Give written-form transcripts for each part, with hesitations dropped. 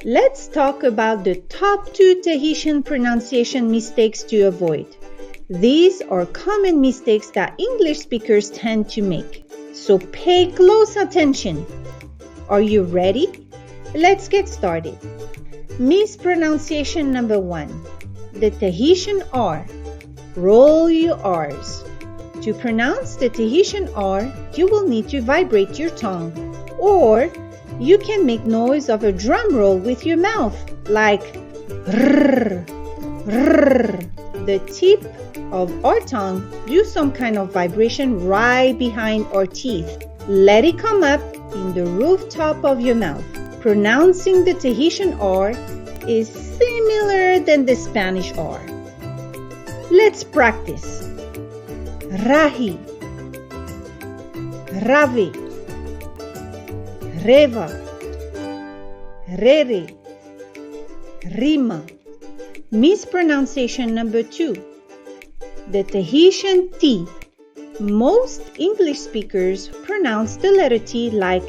Let's talk about the top 2 Tahitian pronunciation mistakes to avoid. These are common mistakes that English speakers tend to make. So pay close attention. Are you ready? Let's get started. Mispronunciation number 1. The Tahitian R. Roll your R's. To pronounce the Tahitian R, you will need to vibrate your tongue, or you can make noise of a drum roll with your mouth, like rrr, rrr. The tip of our tongue do some kind of vibration right behind our teeth. Let it come up in the rooftop of your mouth. Pronouncing the Tahitian R is similar than the Spanish R. Let's practice. Rahi, Ravi, Reva, Rere, Rima. Mispronunciation number 2. The Tahitian T. Most English speakers pronounce the letter T like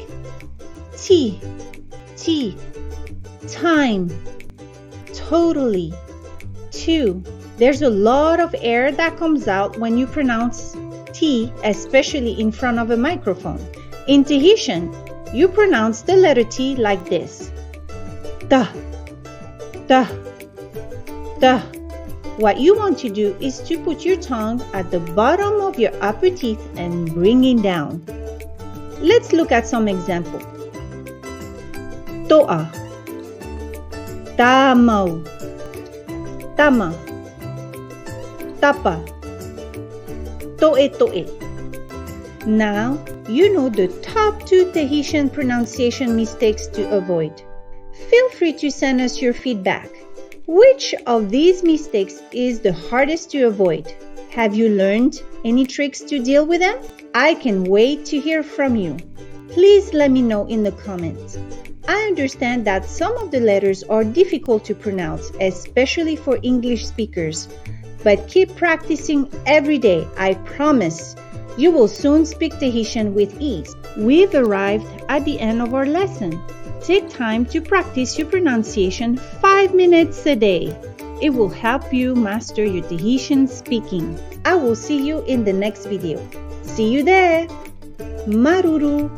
T, T, time, totally, too. There's a lot of air that comes out when you pronounce T, especially in front of a microphone. In Tahitian, you pronounce the letter T like this. Ta, ta, ta. What you want to do is to put your tongue at the bottom of your upper teeth and bring it down. Let's look at some examples. To'a, tamau, tama, tapa, toe toe. Now, you know the top 2 Tahitian pronunciation mistakes to avoid. Feel free to send us your feedback. Which of these mistakes is the hardest to avoid? Have you learned any tricks to deal with them? I can wait to hear from you. Please let me know in the comments. I understand that some of the letters are difficult to pronounce, especially for English speakers. But keep practicing every day. I promise you will soon speak Tahitian with ease. We've arrived at the end of our lesson. Take time to practice your pronunciation 5 minutes a day. It will help you master your Tahitian speaking. I will see you in the next video. See you there. Maruru.